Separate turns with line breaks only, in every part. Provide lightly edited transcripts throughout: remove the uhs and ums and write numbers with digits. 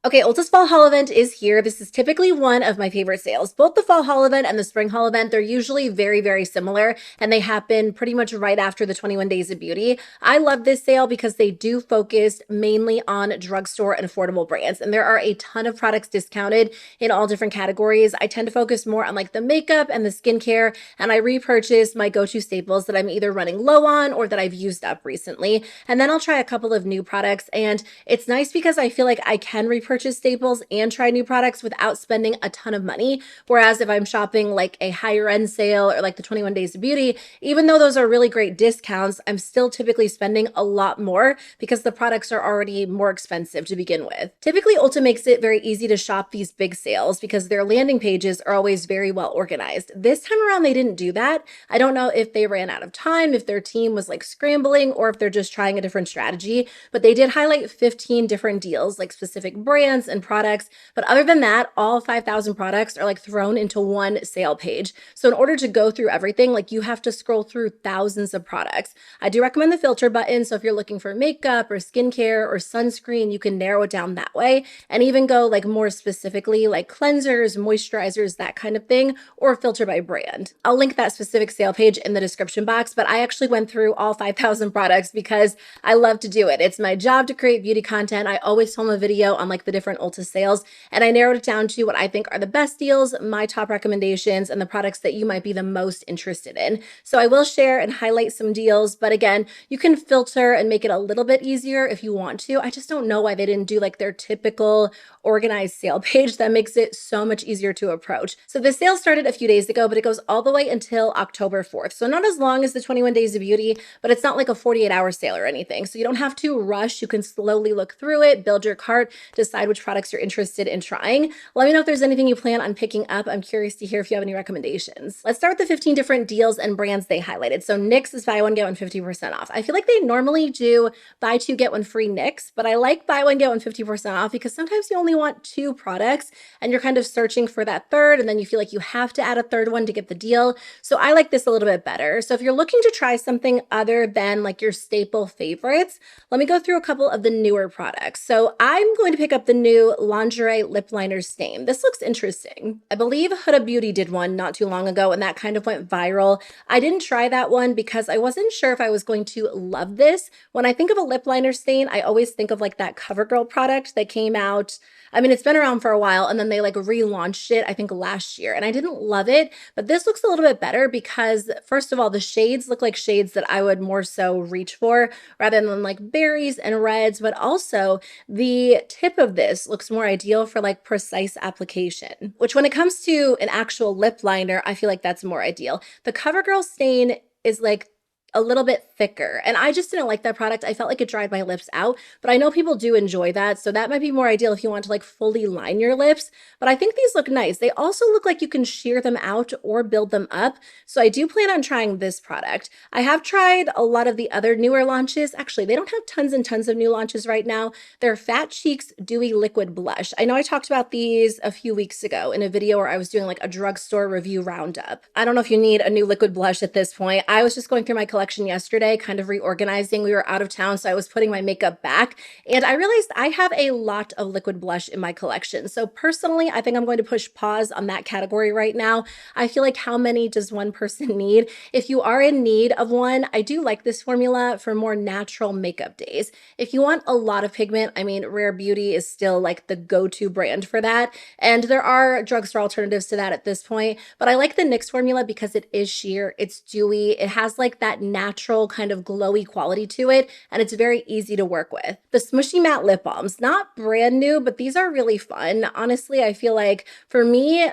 Okay, Ulta's Fall Haul Event is here. This is typically one of my favorite sales. Both the Fall Haul Event and the Spring Haul Event, they're usually very, very similar, and they happen pretty much right after the 21 Days of Beauty. I love this sale because they do focus mainly on drugstore and affordable brands, and there are a ton of products discounted in all different categories. I tend to focus more on like the makeup and the skincare, and I repurchase my go-to staples that I'm either running low on or that I've used up recently. And then I'll try a couple of new products, and it's nice because I feel like I can repurchase staples and try new products without spending a ton of money. Whereas if I'm shopping like a higher end sale or like the 21 Days of Beauty, even though those are really great discounts, I'm still typically spending a lot more because the products are already more expensive to begin with. Typically, Ulta makes it very easy to shop these big sales because their landing pages are always very well organized. This time around, they didn't do that. I don't know if they ran out of time, if their team was like scrambling, or if they're just trying a different strategy, but they did highlight 15 different deals, like specific brands and products. But other than that, all 5,000 products are like thrown into one sale page. So in order to go through everything, like you have to scroll through thousands of products. I do recommend the filter button. So if you're looking for makeup or skincare or sunscreen, you can narrow it down that way and even go like more specifically like cleansers, moisturizers, that kind of thing, or filter by brand. I'll link that specific sale page in the description box, but I actually went through all 5,000 products because I love to do it. It's my job to create beauty content. I always film a video on like the different Ulta sales, and I narrowed it down to what I think are the best deals, my top recommendations, and the products that you might be the most interested in. So I will share and highlight some deals, but again, you can filter and make it a little bit easier if you want to. I just don't know why they didn't do like their typical organized sale page that makes it so much easier to approach. So the sale started a few days ago, but it goes all the way until October 4th. So not as long as the 21 Days of Beauty, but it's not like a 48-hour sale or anything. So you don't have to rush. You can slowly look through it, build your cart, decide which products you're interested in trying. Let me know if there's anything you plan on picking up. I'm curious to hear if you have any recommendations. Let's start with the 15 different deals and brands they highlighted. So NYX is buy one, get one 50% off. I feel like they normally do buy two, get one free NYX, but I like buy one, get one 50% off because sometimes you only want two products and you're kind of searching for that third, and then you feel like you have to add a third one to get the deal. So I like this a little bit better. So if you're looking to try something other than like your staple favorites, let me go through a couple of the newer products. So I'm going to pick up the new Lingerie Lip Liner Stain. This looks interesting. I believe Huda Beauty did one not too long ago, and that kind of went viral. I didn't try that one because I wasn't sure if I was going to love this. When I think of a lip liner stain, I always think of like that CoverGirl product that came out. I mean, it's been around for a while, and then they like relaunched it, I think last year, and I didn't love it, but this looks a little bit better because first of all, the shades look like shades that I would more so reach for rather than like berries and reds, but also the tip of this looks more ideal for like precise application, which when it comes to an actual lip liner, I feel like that's more ideal. The CoverGirl stain is like a little bit thicker, and I just didn't like that product. I felt like it dried my lips out, but I know people do enjoy that, so that might be more ideal if you want to like fully line your lips. But I think these look nice. They also look like you can sheer them out or build them up, so I do plan on trying this product. I have tried a lot of the other newer launches. Actually, they don't have tons and tons of new launches right now. They're Fat Cheeks Dewy Liquid Blush. I know I talked about these a few weeks ago in a video where I was doing like a drugstore review roundup. I don't know if you need a new liquid blush at this point. I was just going through my collection yesterday, kind of reorganizing. We were out of town, so I was putting my makeup back, and I realized I have a lot of liquid blush in my collection. So personally, I think I'm going to push pause on that category right now. I feel like how many does one person need? If you are in need of one, I do like this formula for more natural makeup days. If you want a lot of pigment, I mean, Rare Beauty is still like the go-to brand for that, and there are drugstore alternatives to that at this point, but I like the NYX formula because it is sheer, it's dewy, it has like that natural kind of glowy quality to it, and it's very easy to work with. The Smushy Matte Lip Balms, not brand new, but these are really fun. Honestly, I feel like for me,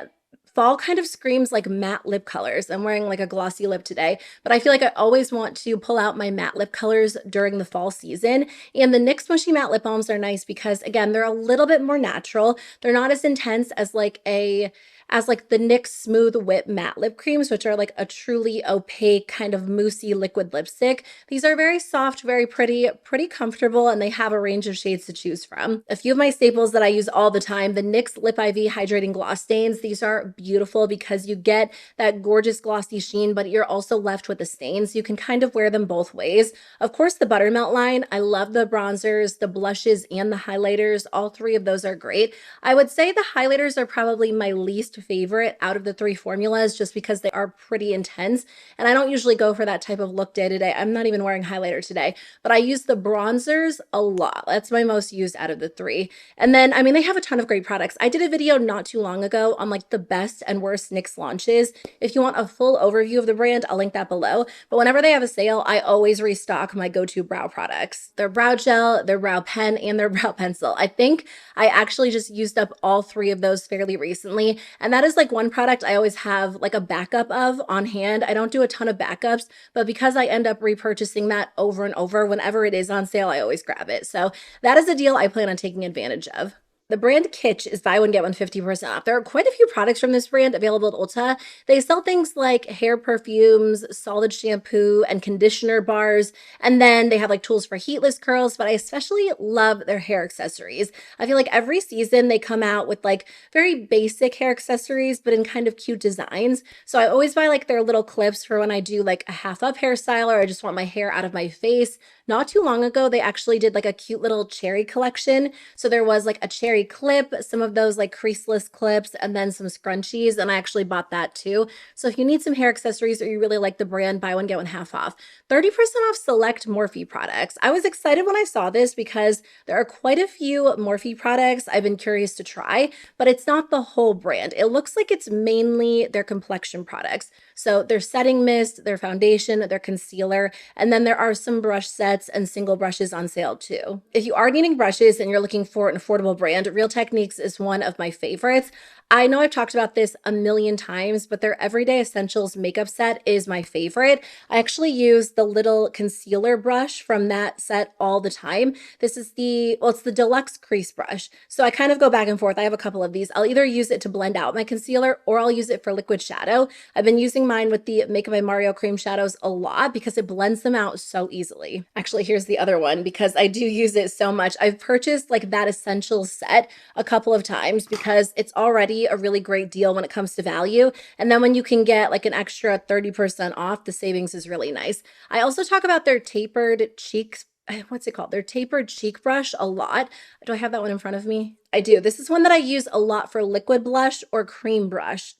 fall kind of screams like matte lip colors. I'm wearing like a glossy lip today, but I feel like I always want to pull out my matte lip colors during the fall season. And the NYX Smushy Matte Lip Balms are nice because again, they're a little bit more natural. They're not as intense as like the NYX Smooth Whip Matte Lip Creams, which are like a truly opaque kind of moussey liquid lipstick. These are very soft, very pretty comfortable, and they have a range of shades to choose from. A few of my staples that I use all the time, the NYX Lip IV Hydrating Gloss Stains. These are beautiful because you get that gorgeous glossy sheen, but you're also left with the stains. You can kind of wear them both ways. Of course, the Buttermelt line, I love the bronzers, the blushes, and the highlighters. All three of those are great. I would say the highlighters are probably my least favorite out of the three formulas just because they are pretty intense. And I don't usually go for that type of look day to day. I'm not even wearing highlighter today, but I use the bronzers a lot. That's my most used out of the three. And then, I mean, they have a ton of great products. I did a video not too long ago on like the best and worst NYX launches. If you want a full overview of the brand, I'll link that below. But whenever they have a sale, I always restock my go-to brow products. Their brow gel, their brow pen, and their brow pencil. I think I actually just used up all three of those fairly recently. And that is like one product I always have like a backup of on hand. I don't do a ton of backups, but because I end up repurchasing that over and over, whenever it is on sale, I always grab it. So that is a deal I plan on taking advantage of. The brand Kitsch is buy one, get one 50% off. There are quite a few products from this brand available at Ulta. They sell things like hair perfumes, solid shampoo, and conditioner bars. And then they have like tools for heatless curls, but I especially love their hair accessories. I feel like every season they come out with like very basic hair accessories, but in kind of cute designs. So I always buy like their little clips for when I do like a half up hairstyle or I just want my hair out of my face. Not too long ago, they actually did like a cute little cherry collection. So there was like a cherry clip, some of those like creaseless clips, and then some scrunchies. And I actually bought that too. So if you need some hair accessories or you really like the brand, buy one, get one half off. 30% off select Morphe products. I was excited when I saw this because there are quite a few Morphe products I've been curious to try, but it's not the whole brand. It looks like it's mainly their complexion products. So their setting mist, their foundation, their concealer, and then there are some brush sets and single brushes on sale too. If you are needing brushes and you're looking for an affordable brand, Real Techniques is one of my favorites. I know I've talked about this a million times, but their Everyday Essentials makeup set is my favorite. I actually use the little concealer brush from that set all the time. This is it's the deluxe crease brush. So I kind of go back and forth. I have a couple of these. I'll either use it to blend out my concealer or I'll use it for liquid shadow. I've been using mine with the Makeup by Mario cream shadows a lot because it blends them out so easily. Actually, here's the other one because I do use it so much. I've purchased like that Essentials set a couple of times because it's already a really great deal when it comes to value. And then when you can get like an extra 30% off, the savings is really nice. I also talk about their tapered cheeks. What's it called? Their tapered cheek brush a lot. Do I have that one in front of me? I do. This is one that I use a lot for liquid blush or cream blush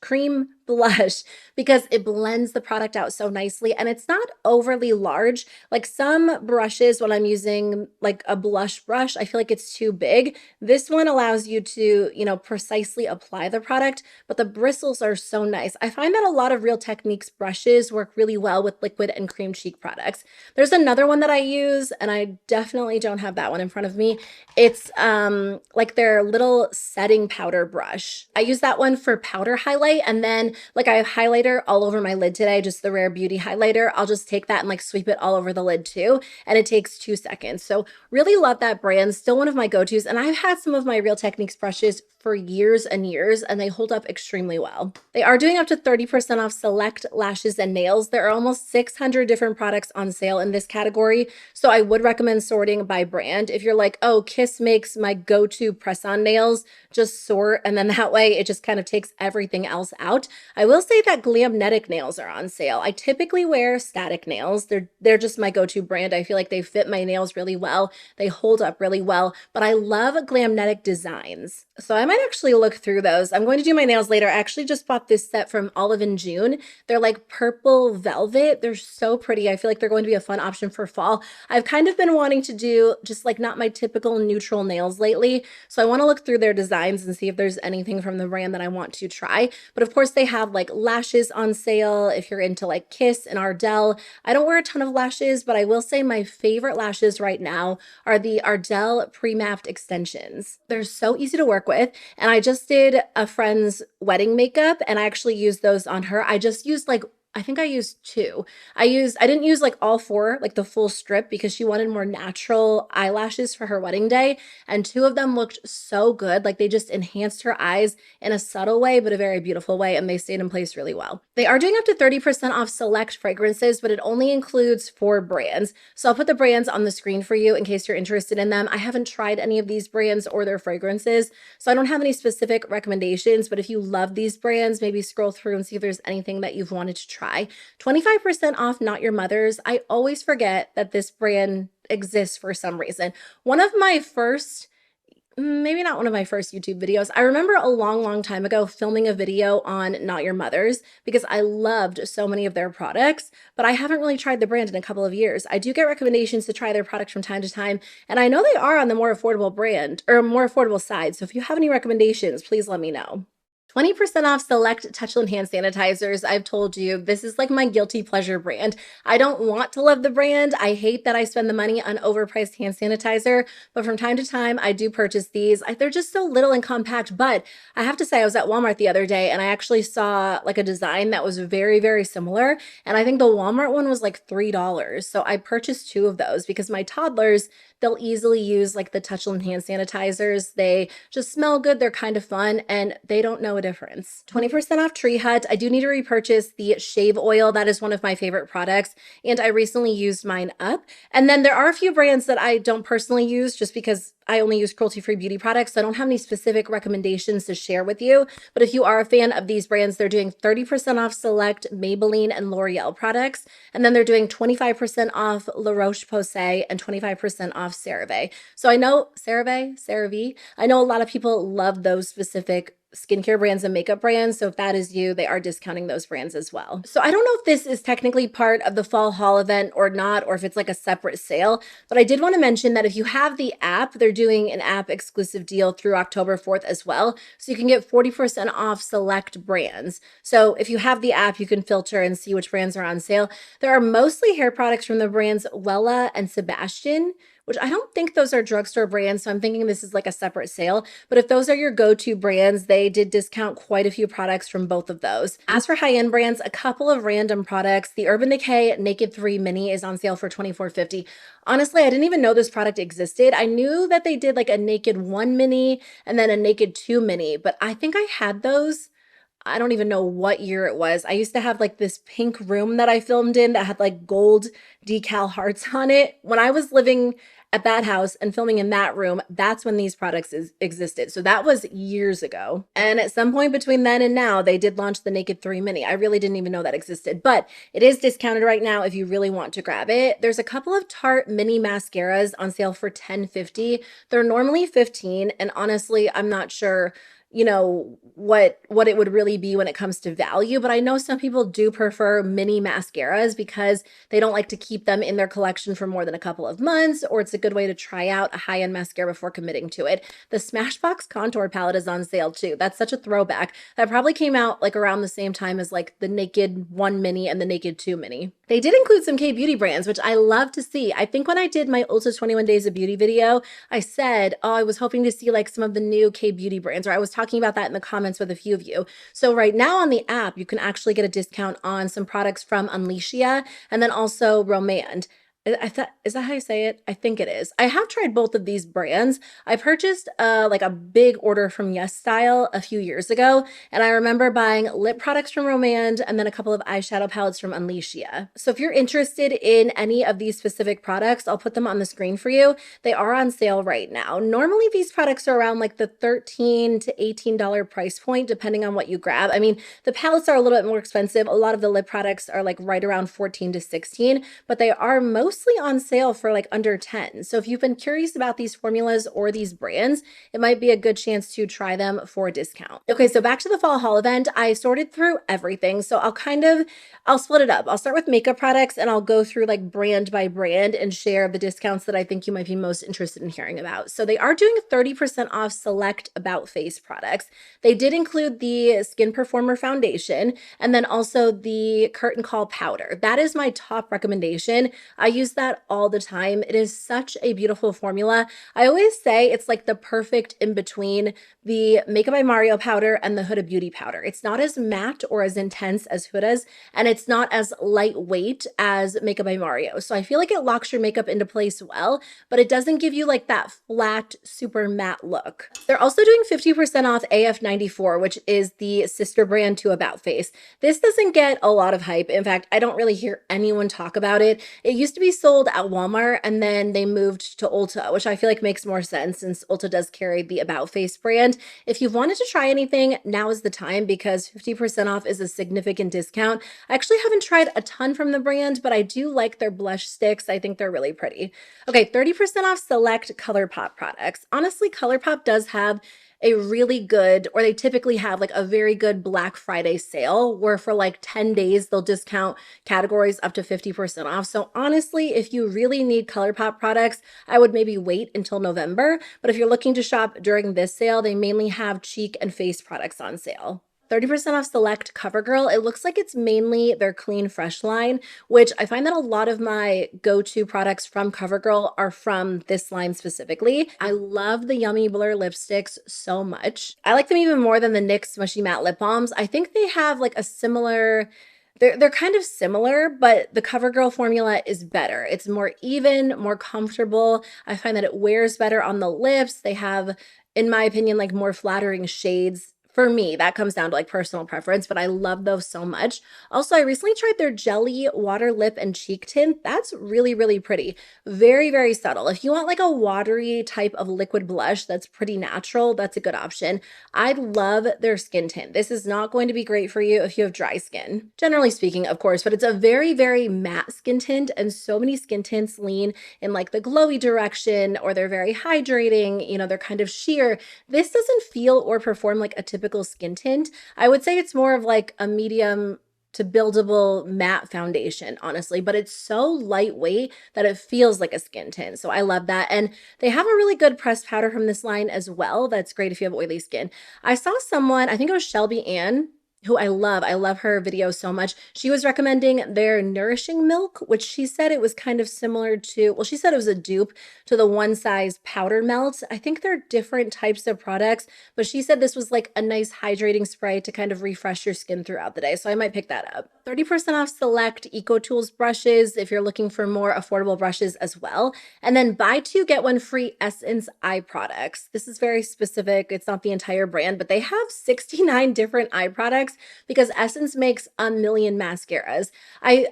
because it blends the product out so nicely and it's not overly large. Like some brushes, when I'm using like a blush brush, I feel like it's too big. This one allows you to, precisely apply the product, but the bristles are so nice. I find that a lot of Real Techniques brushes work really well with liquid and cream cheek products. There's another one that I use and I definitely don't have that one in front of me. It's like their little setting powder brush. I use that one for powder highlight and then like I have highlighter all over my lid today, just the Rare Beauty highlighter. I'll just take that and like sweep it all over the lid too. And it takes 2 seconds. So really love that brand. Still one of my go-tos. And I've had some of my Real Techniques brushes for years and years and they hold up extremely well. They are doing up to 30% off select lashes and nails. There are almost 600 different products on sale in this category. So I would recommend sorting by brand. If you're like, oh, Kiss makes my go-to press-on nails, just sort and then that way it just kind of takes everything else out. I will say that Glamnetic nails are on sale. I typically wear static nails. They're just my go-to brand. I feel like they fit my nails really well. They hold up really well, but I love Glamnetic designs. So I might actually look through those. I'm going to do my nails later. I actually just bought this set from Olive and June. They're like purple velvet. They're so pretty. I feel like they're going to be a fun option for fall. I've kind of been wanting to do just like not my typical neutral nails lately. So I want to look through their designs and see if there's anything from the brand that I want to try. But of course they have like lashes on sale if you're into like Kiss and Ardell. I don't wear a ton of lashes, but I will say my favorite lashes right now are the Ardell Pre-Mapped Extensions. They're so easy to work with. And I just did a friend's wedding makeup and I actually used those on her. I just used like I think I used 2. I didn't use like all 4, like the full strip because she wanted more natural eyelashes for her wedding day, and 2 of them looked so good. Like they just enhanced her eyes in a subtle way, but a very beautiful way, and they stayed in place really well. They are doing up to 30% off select fragrances, but it only includes 4 brands. So I'll put the brands on the screen for you in case you're interested in them. I haven't tried any of these brands or their fragrances, so I don't have any specific recommendations, but if you love these brands, maybe scroll through and see if there's anything that you've wanted to try. 25% off Not Your Mother's. I always forget that this brand exists for some reason. One of my first, maybe not one of my first YouTube videos. I remember a long time ago filming a video on Not Your Mother's because I loved so many of their products, but I haven't really tried the brand in a couple of years. I do get recommendations to try their products from time to time, and I know they are on the more affordable brand or more affordable side. So if you have any recommendations, please let me know. 20% off select touchland hand sanitizers. I've told you, this is like my guilty pleasure brand. I don't want to love the brand. I hate that I spend the money on overpriced hand sanitizer, but from time to time, I do purchase these. They're just so little and compact, but I have to say I was at Walmart the other day and I actually saw like a design that was very similar. And I think the Walmart one was like $3. So I purchased 2 of those because my toddlers, they'll easily use like the touchland hand sanitizers. They just smell good. They're kind of fun and they don't know a difference. 20% off Tree Hut. I do need to repurchase the shave oil. That is one of my favorite products. And I recently used mine up. And then there are a few brands that I don't personally use just because I only use cruelty-free beauty products, so I don't have any specific recommendations to share with you. But if you are a fan of these brands, they're doing 30% off select Maybelline and L'Oreal products. And then they're doing 25% off La Roche-Posay and 25% off CeraVe. So I know CeraVe. I know a lot of people love those specific skincare brands and makeup brands. So if that is you, they are discounting those brands as well. So I don't know if this is technically part of the fall haul event or not, or if it's like a separate sale, but I did want to mention that if you have the app, they're doing an app exclusive deal through October 4th as well. So you can get 40% off select brands. So if you have the app, you can filter and see which brands are on sale. There are mostly hair products from the brands Wella and Sebastian, which I don't think those are drugstore brands, so I'm thinking this is like a separate sale. But if those are your go-to brands, they did discount quite a few products from both of those. As for high-end brands, a couple of random products. The Urban Decay Naked 3 Mini is on sale for $24.50. Honestly, I didn't even know this product existed. I knew that they did like a Naked 1 Mini and then a Naked 2 Mini, but I think I had those. I don't even know what year it was. I used to have like this pink room that I filmed in that had like gold decal hearts on it. When I was living at that house and filming in that room, that's when these products existed. So that was years ago. And at some point between then and now, they did launch the Naked 3 Mini. I really didn't even know that existed, but it is discounted right now if you really want to grab it. There's a couple of Tarte mini mascaras on sale for $10.50. They're normally $15, and honestly, I'm not sure what it would really be when it comes to value, but I know some people do prefer mini mascaras because they don't like to keep them in their collection for more than a couple of months, or it's a good way to try out a high-end mascara before committing to it. The Smashbox contour palette is on sale too. That's such a throwback. That probably came out like around the same time as like the Naked 1 Mini and the Naked 2 Mini. They did include some K-beauty brands, which I love to see. I think when I did my Ulta 21 Days of Beauty video, I said, oh, I was hoping to see like some of the new K-beauty brands, or I was talking about that in the comments with a few of you. So right now on the app, you can actually get a discount on some products from Unleashia and then also Romand. Is that how you say it? I think it is. I have tried both of these brands. I purchased like a big order from Yes Style a few years ago, and I remember buying lip products from Romand and then a couple of eyeshadow palettes from Unleashia. So if you're interested in any of these specific products, I'll put them on the screen for you. They are on sale right now. Normally these products are around like the $13 to $18 price point, depending on what you grab. I mean, the palettes are a little bit more expensive. A lot of the lip products are like right around $14 to $16, but they are mostly on sale for like under 10. So if you've been curious about these formulas or these brands, it might be a good chance to try them for a discount. Okay, so back to the fall haul event. I sorted through everything. So I'll split it up. I'll start with makeup products and I'll go through like brand by brand and share the discounts that I think you might be most interested in hearing about. So they are doing 30% off select About Face products. They did include the Skin Performer foundation and then also the Curtain Call powder. That is my top recommendation. I use use that all the time. It is such a beautiful formula. I always say it's like the perfect in between the Makeup by Mario powder and the Huda Beauty powder. It's not as matte or as intense as Huda's, and it's not as lightweight as Makeup by Mario. So I feel like it locks your makeup into place well, but it doesn't give you like that flat, super matte look. They're also doing 50% off AF94, which is the sister brand to About Face. This doesn't get a lot of hype. In fact, I don't really hear anyone talk about it. It used to be sold at Walmart, and then they moved to Ulta, which I feel like makes more sense since Ulta does carry the About Face brand. If you've wanted to try anything, now is the time because 50% off is a significant discount. I actually haven't tried a ton from the brand, but I do like their blush sticks. I think they're really pretty. Okay, 30% off select ColourPop products. Honestly, ColourPop does have a really good, or they typically have like a very good Black Friday sale where for like 10 days they'll discount categories up to 50% off. So honestly, if you really need ColourPop products, I would maybe wait until November. But if you're looking to shop during this sale, they mainly have cheek and face products on sale. 30% off select CoverGirl. It looks like it's mainly their Clean Fresh line, which I find that a lot of my go-to products from CoverGirl are from this line specifically. I love the Yummy Blur lipsticks so much. I like them even more than the NYX Smushy Matte Lip Balms. I think they have like a similar... They're kind of similar, but the CoverGirl formula is better. It's more even, more comfortable. I find that it wears better on the lips. They have, in my opinion, like more flattering shades. For me, that comes down to like personal preference, but I love those so much. Also, I recently tried their Jelly Water Lip and Cheek Tint. That's really, really pretty. Very, very subtle. If you want like a watery type of liquid blush that's pretty natural, that's a good option. I love their skin tint. This is not going to be great for you if you have dry skin. Generally speaking, of course, but it's a very, very matte skin tint, and so many skin tints lean in like the glowy direction, or they're very hydrating, you know, they're kind of sheer. This doesn't feel or perform like a typical skin tint. I would say it's more of like a medium to buildable matte foundation, honestly, but it's so lightweight that it feels like a skin tint. So I love that. And they have a really good pressed powder from this line as well. That's great if you have oily skin. I saw someone, I think it was Shelby Ann, who I love her video so much. She was recommending their Nourishing Milk, which she said it was kind of similar to, well, she said it was a dupe to the One Size Powder Melt. I think they're different types of products, but she said this was like a nice hydrating spray to kind of refresh your skin throughout the day. So I might pick that up. 30% off select EcoTools brushes if you're looking for more affordable brushes as well. And then buy two, get one free Essence eye products. This is very specific. It's not the entire brand, but they have 69 different eye products because Essence makes a million mascaras.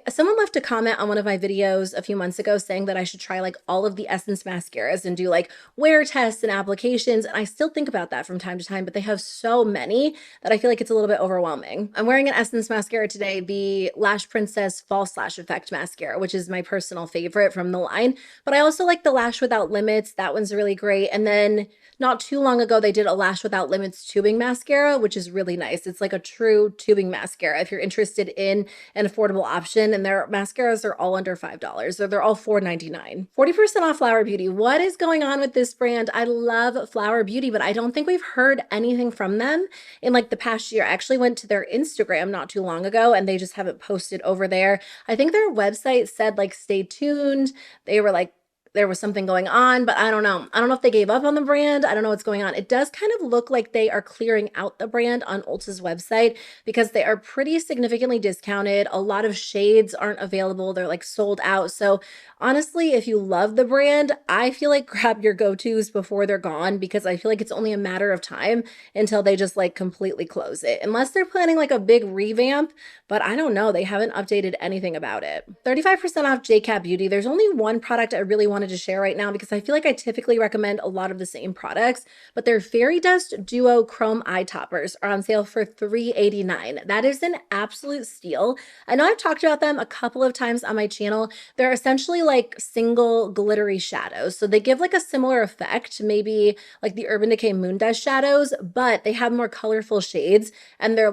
Someone left a comment on one of my videos a few months ago saying that I should try like all of the Essence mascaras and do like wear tests and applications. And I still think about that from time to time, but they have so many that I feel like it's a little bit overwhelming. I'm wearing an Essence mascara today, the Lash Princess False Lash Effect mascara, which is my personal favorite from the line. But I also like the Lash Without Limits. That one's really great. And then not too long ago, they did a Lash Without Limits tubing mascara, which is really nice. It's like a true tubing mascara if you're interested in an affordable option, and their mascaras are all under $5, or they're all $4.99. 40% off Flower Beauty. What is going on with this brand? I love Flower Beauty, but I don't think we've heard anything from them in like the past year. I actually went to their Instagram not too long ago, and they just haven't posted over there. I think their website said like stay tuned. They were like, there was something going on, but I don't know. I don't know if they gave up on the brand. I don't know what's going on. It does kind of look like they are clearing out the brand on Ulta's website because they are pretty significantly discounted. A lot of shades aren't available. They're like sold out. So honestly, if you love the brand, I feel like grab your go-tos before they're gone, because I feel like it's only a matter of time until they just like completely close it. Unless they're planning like a big revamp, but I don't know. They haven't updated anything about it. 35% off JCat Beauty. There's only one product I really wanted to share right now because I feel like I typically recommend a lot of the same products, but their Fairy Dust Duo Chrome Eye Toppers are on sale for $3.89. That is an absolute steal. I know I've talked about them a couple of times on my channel. They're essentially like single glittery shadows. So they give like a similar effect, maybe like the Urban Decay Moon Dust shadows, but they have more colorful shades, and they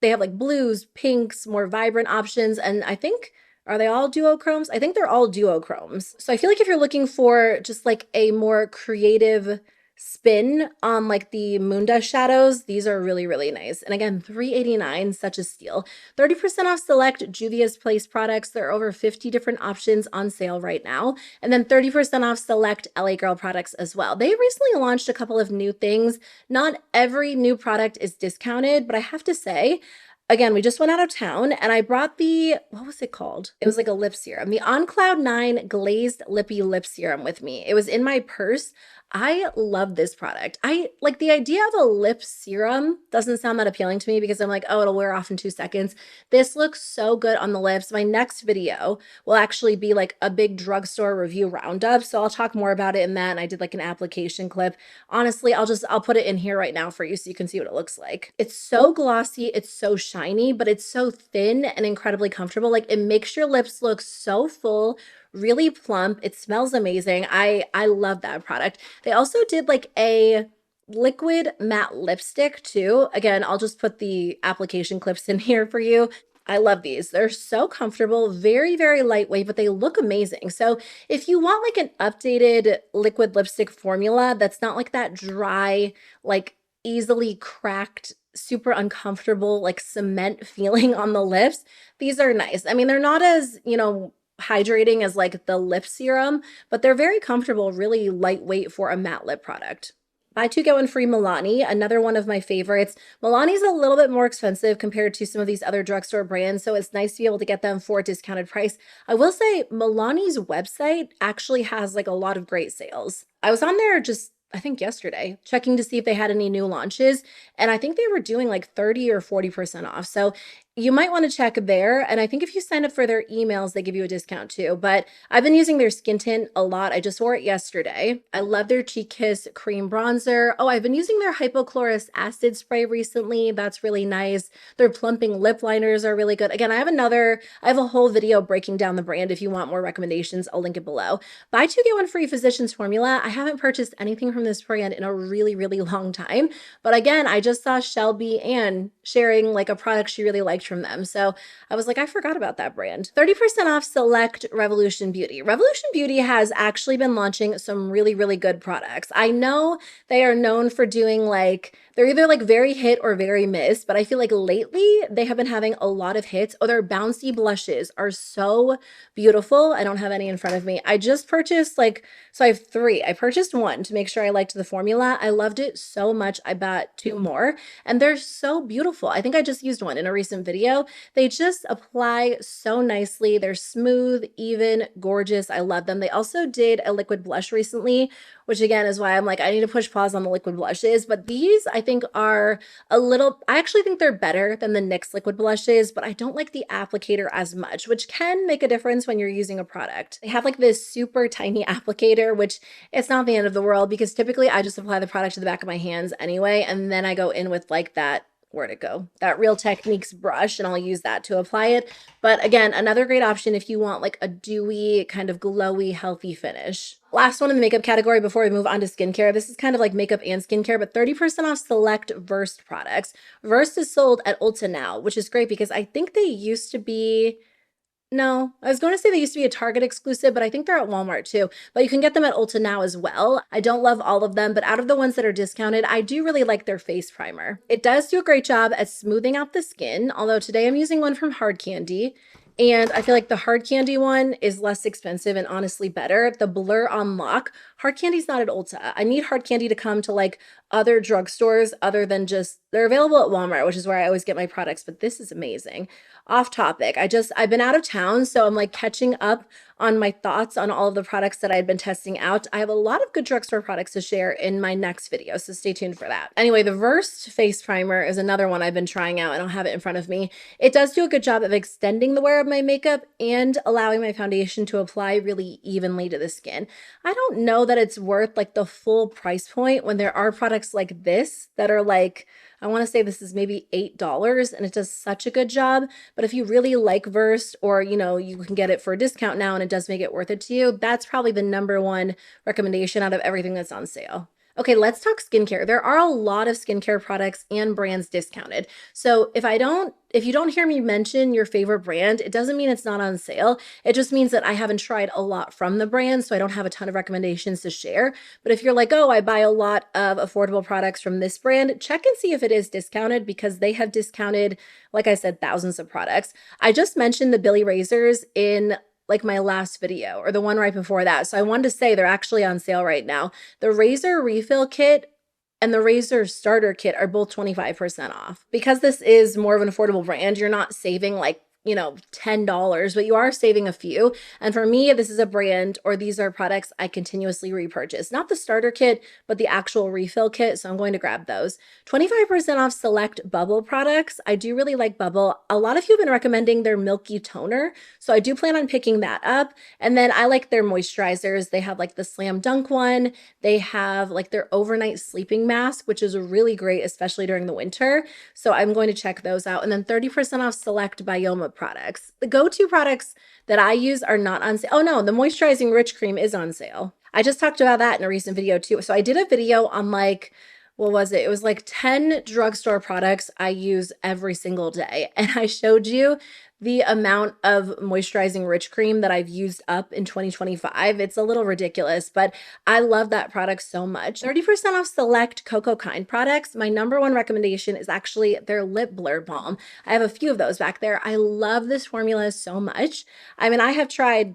have like blues, pinks, more vibrant options, and I think, are they all duochromes? I think they're all duochromes. So I feel like if you're looking for just like a more creative spin on like the moon dust shadows. These are really, really nice. And again, $3.89, such a steal. 30% off select Juvia's Place products. There are over 50 different options on sale right now. And then 30% off select LA Girl products as well. They recently launched a couple of new things. Not every new product is discounted, but I have to say, again, we just went out of town and I brought the, what was it called? It was like a lip serum, the On Cloud 9 Glazed Lippy Lip Serum with me. It was in my purse. I love this product. I like the idea of a lip serum doesn't sound that appealing to me because I'm like, oh, it'll wear off in 2 seconds. This looks so good on the lips. My next video will actually be like a big drugstore review roundup. So I'll talk more about it in that. And I did like an application clip. Honestly, I'll put it in here right now for you so you can see what it looks like. It's so glossy, it's so shiny, but it's so thin and incredibly comfortable. Like it makes your lips look so full, really plump. It smells amazing. I love that product. They also did like a liquid matte lipstick too. Again, I'll just put the application clips in here for you. I love these. They're so comfortable, very, very lightweight, but they look amazing. So if you want like an updated liquid lipstick formula that's not like that dry, like easily cracked, super uncomfortable, like cement feeling on the lips, these are nice. I mean, they're not as, hydrating as like the lip serum, but they're very comfortable, really lightweight for a matte lip product. Buy two, get one free Milani, another one of my favorites. Milani's a little bit more expensive compared to some of these other drugstore brands, so it's nice to be able to get them for a discounted price. I will say Milani's website actually has like a lot of great sales. I was on there just I think yesterday, checking to see if they had any new launches. And I think they were doing like 30 or 40% off. So you might want to check there. And I think if you sign up for their emails, they give you a discount too. But I've been using their skin tint a lot. I just wore it yesterday. I love their Cheek Kiss cream bronzer. Oh, I've been using their hypochlorous acid spray recently. That's really nice. Their plumping lip liners are really good. Again, I have a whole video breaking down the brand. If you want more recommendations, I'll link it below. Buy two, get one free Physicians Formula. I haven't purchased anything from this brand in a really, really long time. But again, I just saw Shelby Ann sharing like a product she really liked from them. So I was like, I forgot about that brand. 30% off select Revolution Beauty. Revolution Beauty has actually been launching some really, really good products. I know they are known for doing like, they're either like very hit or very miss, but I feel like lately they have been having a lot of hits. Oh, their bouncy blushes are so beautiful. I don't have any in front of me. I just purchased so I have 3. I purchased 1 to make sure I liked the formula. I loved it so much. I bought 2 more and they're so beautiful. I think I just used one in a recent video. They just apply so nicely. They're smooth, even, gorgeous. I love them. They also did a liquid blush recently, which again is why I'm like, I need to push pause on the liquid blushes. But these I think are I actually think they're better than the NYX liquid blushes, but I don't like the applicator as much, which can make a difference when you're using a product. They have like this super tiny applicator, which it's not the end of the world because typically I just apply the product to the back of my hands anyway, and then I go in with like that, where'd it go? That Real Techniques brush, and I'll use that to apply it. But again, another great option if you want like a dewy, kind of glowy, healthy finish. Last one in the makeup category before we move on to skincare. This is kind of like makeup and skincare, but 30% off select Versed products. Versed is sold at Ulta now, which is great because I think they used to be, no, I was going to say they used to be a Target exclusive, but I think they're at Walmart too. But you can get them at Ulta now as well. I don't love all of them, but out of the ones that are discounted, I do really like their face primer. It does do a great job at smoothing out the skin, although today I'm using one from Hard Candy. And I feel like the Hard Candy one is less expensive and honestly better. The Blur Unlock, Hard Candy's not at Ulta. I need Hard Candy to come to like other drugstores other than just, they're available at Walmart, which is where I always get my products, but this is amazing. Off topic, I've been out of town, so I'm like catching up on my thoughts on all of the products that I'd been testing out. I have a lot of good drugstore products to share in my next video, so stay tuned for that. Anyway, the Versed face primer is another one I've been trying out and I'll have it in front of me. It does do a good job of extending the wear of my makeup and allowing my foundation to apply really evenly to the skin. I don't know that it's worth like the full price point when there are products like this that are like, I want to say this is maybe $8 and it does such a good job. But if you really like Versed, or you can get it for a discount now and it does make it worth it to you, that's probably the #1 recommendation out of everything that's on sale. Okay, let's talk skincare. There are a lot of skincare products and brands discounted. So if you don't hear me mention your favorite brand, it doesn't mean it's not on sale. It just means that I haven't tried a lot from the brand, so I don't have a ton of recommendations to share. But if you're like, oh, I buy a lot of affordable products from this brand, check and see if it is discounted because they have discounted, like I said, thousands of products. I just mentioned the Billy razors in like my last video or the one right before that. So I wanted to say they're actually on sale right now. The razor refill kit and the razor starter kit are both 25% off. Because this is more of an affordable brand, you're not saving like, you know, $10, but you are saving a few. And for me, this is a brand or these are products I continuously repurchase. Not the starter kit, but the actual refill kit. So I'm going to grab those. 25% off select Bubble products. I do really like Bubble. A lot of you have been recommending their Milky Toner. So I do plan on picking that up. And then I like their moisturizers. They have like the Slam Dunk one. They have like their overnight sleeping mask, which is really great, especially during the winter. So I'm going to check those out. And then 30% off select Bioma products. The go-to products that I use are not on sale. Oh no, the moisturizing rich cream is on sale. I just talked about that in a recent video too. So I did a video on like, what was it? It was like 10 drugstore products I use every single day. And I showed you the amount of moisturizing rich cream that I've used up in 2025. It's a little ridiculous, but I love that product so much. 30% off select Cocoa Kind products. My number one recommendation is actually their lip blur balm. I have a few of those back there. I love this formula so much. I mean, I have tried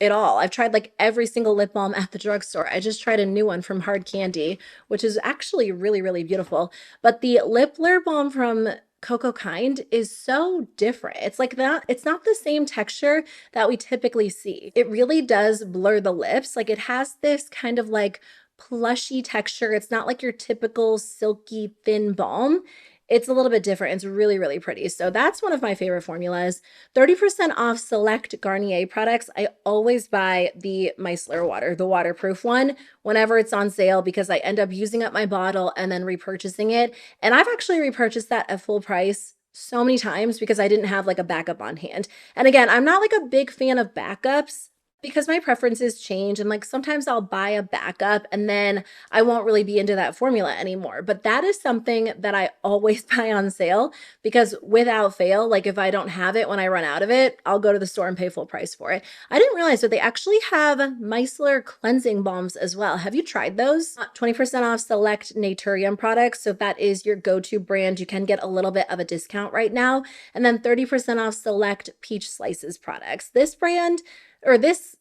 it all. I've tried like every single lip balm at the drugstore. I just tried a new one from Hard Candy, which is actually really, really beautiful. But the lip blur balm from Cocoa Kind is so different. It's like that, it's not the same texture that we typically see. It really does blur the lips. Like it has this kind of like plushy texture. It's not like your typical silky thin balm. It's a little bit different. It's really, really pretty. So that's one of my favorite formulas. 30% off select Garnier products. I always buy the micellar water, the waterproof one, whenever it's on sale because I end up using up my bottle and then repurchasing it. And I've actually repurchased that at full price so many times because I didn't have like a backup on hand. And again, I'm not like a big fan of backups because my preferences change and like sometimes I'll buy a backup and then I won't really be into that formula anymore. But that is something that I always buy on sale because without fail, like if I don't have it when I run out of it, I'll go to the store and pay full price for it. I didn't realize that they actually have micellar cleansing balms as well. Have you tried those? 20% off select Naturium products. So if that is your go-to brand, you can get a little bit of a discount right now. And then 30% off select Peach Slices products. This brand or this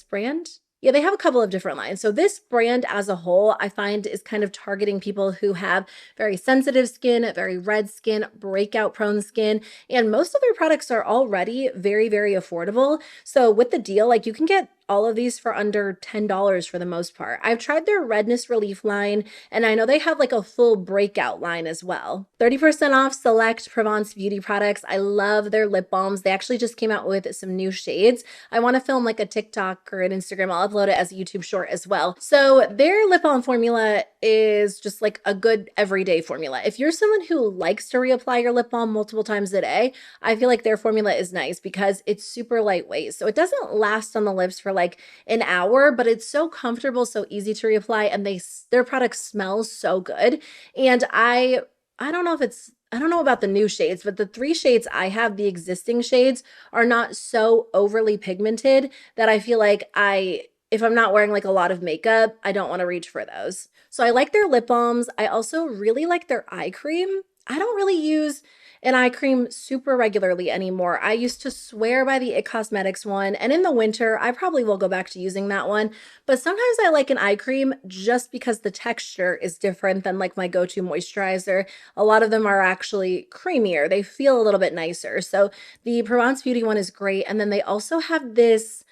brand. Yeah, they have a couple of different lines. So this brand as a whole, I find is kind of targeting people who have very sensitive skin, very red skin, breakout prone skin, and most of their products are already very, very affordable. So with the deal, like you can get all of these for under $10 for the most part. I've tried their redness relief line, and I know they have like a full breakout line as well. 30% off select Provence beauty products. I love their lip balms. They actually just came out with some new shades. I want to film like a TikTok or an Instagram. I'll upload it as a YouTube short as well. So their lip balm formula is just like a good everyday formula. If you're someone who likes to reapply your lip balm multiple times a day, I feel like their formula is nice because it's super lightweight. So it doesn't last on the lips for like an hour, but it's so comfortable, so easy to reapply, and their product smells so good. And I don't know if I don't know about the new shades, but the 3 shades I have, the existing shades, are not so overly pigmented that I feel like if I'm not wearing like a lot of makeup, I don't want to reach for those. So I like their lip balms. I also really like their eye cream. I don't really use an eye cream super regularly anymore. I used to swear by the IT Cosmetics one, and in the winter, I probably will go back to using that one. But sometimes I like an eye cream just because the texture is different than like my go-to moisturizer. A lot of them are actually creamier. They feel a little bit nicer. So the Provence Beauty one is great. And then they also have this,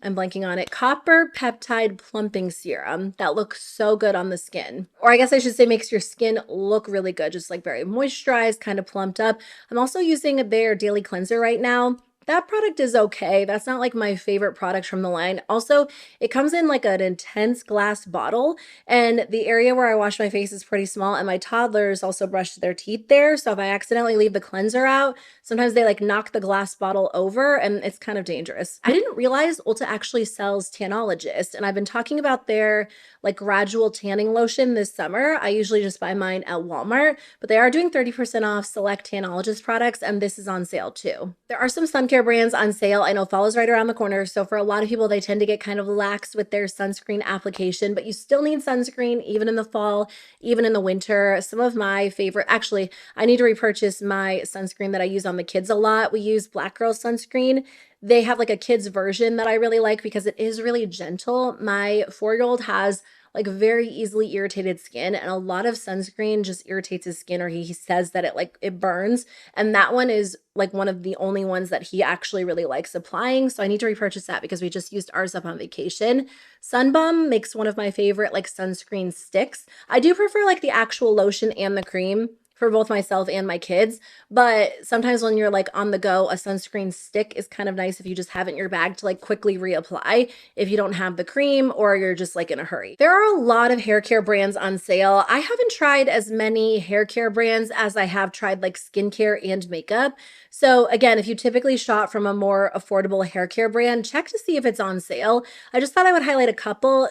I'm blanking on it, copper peptide plumping serum that looks so good on the skin. Or I guess I should say makes your skin look really good, just like very moisturized, kind of plumped up. I'm also using their daily cleanser right now. That product is okay. That's not like my favorite product from the line. Also, it comes in like an intense glass bottle, and the area where I wash my face is pretty small, and my toddlers also brush their teeth there. So if I accidentally leave the cleanser out, sometimes they like knock the glass bottle over, and it's kind of dangerous. I didn't realize Ulta actually sells Tanologist, and I've been talking about their like gradual tanning lotion this summer. I usually just buy mine at Walmart, but they are doing 30% off select Tanologist products, and this is on sale too. There are some sun care brands on sale. I know fall is right around the corner, so for a lot of people, they tend to get kind of lax with their sunscreen application, but you still need sunscreen even in the fall, even in the winter. Some of my favorite, actually, I need to repurchase my sunscreen that I use on the kids a lot. We use Black Girl sunscreen. They have like a kids version that I really like because it is really gentle. My 4-year-old has like very easily irritated skin, and a lot of sunscreen just irritates his skin, or he says that it burns, and that one is like one of the only ones that he actually really likes applying. So I need to repurchase that because we just used ours up on vacation. Sunbum makes one of my favorite like sunscreen sticks. I do prefer like the actual lotion and the cream for both myself and my kids, but sometimes when you're like on the go, a sunscreen stick is kind of nice if you just have it in your bag to like quickly reapply if you don't have the cream or you're just like in a hurry. There are a lot of hair care brands on sale. I haven't tried as many hair care brands as I have tried like skincare and makeup. So again, if you typically shop from a more affordable hair care brand, check to see if it's on sale. I just thought I would highlight a couple.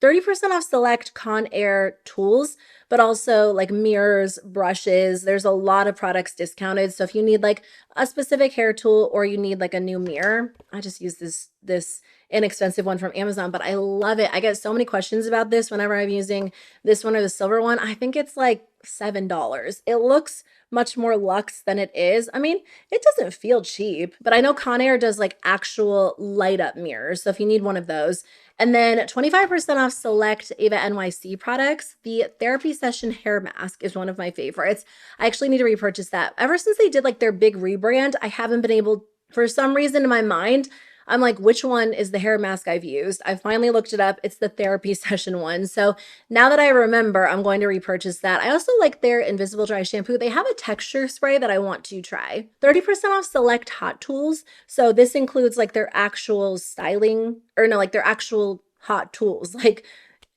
30% off select Conair tools, but also like mirrors, brushes. There's a lot of products discounted. So if you need like a specific hair tool or you need like a new mirror, I just use this inexpensive one from Amazon, but I love it. I get so many questions about this whenever I'm using this one or the silver one. I think it's like $7. It looks much more luxe than it is. I mean, it doesn't feel cheap, but I know Conair does like actual light up mirrors. So if you need one of those, and then 25% off select Ava NYC products. The therapy session hair mask is one of my favorites. I actually need to repurchase that. Ever since they did like their big rebrand, I haven't been able, for some reason in my mind, I'm like, which one is the hair mask I've used? I finally looked it up. It's the therapy session one. So now that I remember, I'm going to repurchase that. I also like their invisible dry shampoo. They have a texture spray that I want to try. 30% off select hot tools. So this includes like their actual styling, or no, like their actual hot tools, like,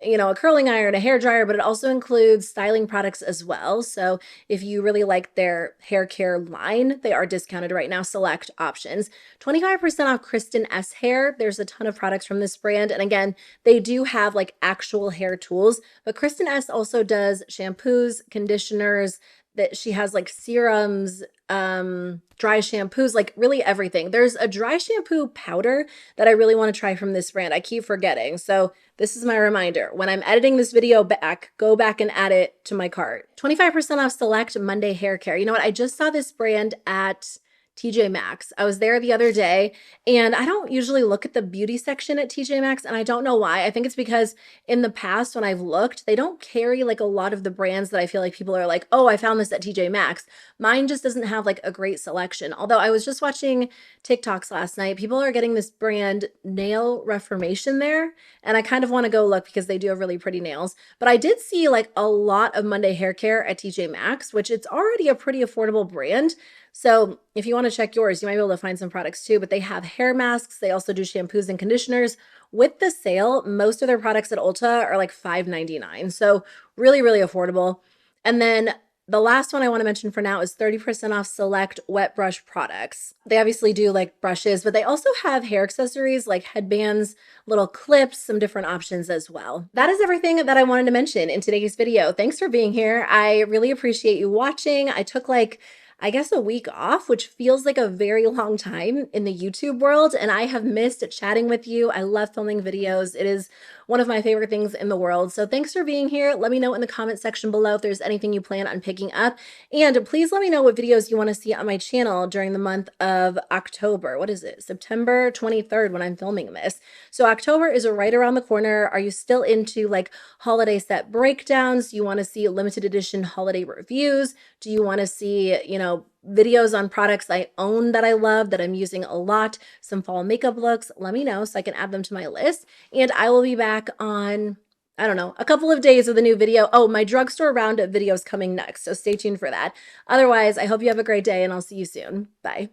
you know, a curling iron, a hair dryer, but it also includes styling products as well. So if you really like their hair care line, they are discounted right now. Select options, 25% off Kristen S hair. There's a ton of products from this brand. And again, they do have like actual hair tools, but Kristen S also does shampoos, conditioners, that she has like serums, dry shampoos, like really everything. There's a dry shampoo powder that I really want to try from this brand. I keep forgetting. So this is my reminder. When I'm editing this video back, go back and add it to my cart. 25% off select Monday hair care. You know what? I just saw this brand at TJ Maxx. I was there the other day, and I don't usually look at the beauty section at TJ Maxx, and I don't know why. I think it's because in the past when I've looked, they don't carry like a lot of the brands that I feel like people are like, oh, I found this at TJ Maxx. Mine just doesn't have like a great selection. Although I was just watching TikToks last night, people are getting this brand Nail Reformation there, and I kind of want to go look because they do have really pretty nails. But I did see like a lot of Monday hair care at TJ Maxx, which it's already a pretty affordable brand. So if you want to check yours, you might be able to find some products too, but they have hair masks. They also do shampoos and conditioners. With the sale, most of their products at Ulta are like $5.99. So really, really affordable. And then the last one I want to mention for now is 30% off select wet brush products. They obviously do like brushes, but they also have hair accessories like headbands, little clips, some different options as well. That is everything that I wanted to mention in today's video. Thanks for being here. I really appreciate you watching. I took like, I guess, a week off, which feels like a very long time in the YouTube world, and I have missed chatting with you. I love filming videos. It is one of my favorite things in the world. So thanks for being here. Let me know in the comment section below if there's anything you plan on picking up. And please let me know what videos you want to see on my channel during the month of October. What is it? September 23rd when I'm filming this. So October is right around the corner. Are you still into like holiday set breakdowns? Do you want to see limited edition holiday reviews? Do you want to see, you know, videos on products I own that I love, that I'm using a lot, some fall makeup looks? Let me know so I can add them to my list. And I will be back on, I don't know, a couple of days with a new video. Oh, my drugstore roundup video is coming next, so stay tuned for that. Otherwise, I hope you have a great day and I'll see you soon. Bye.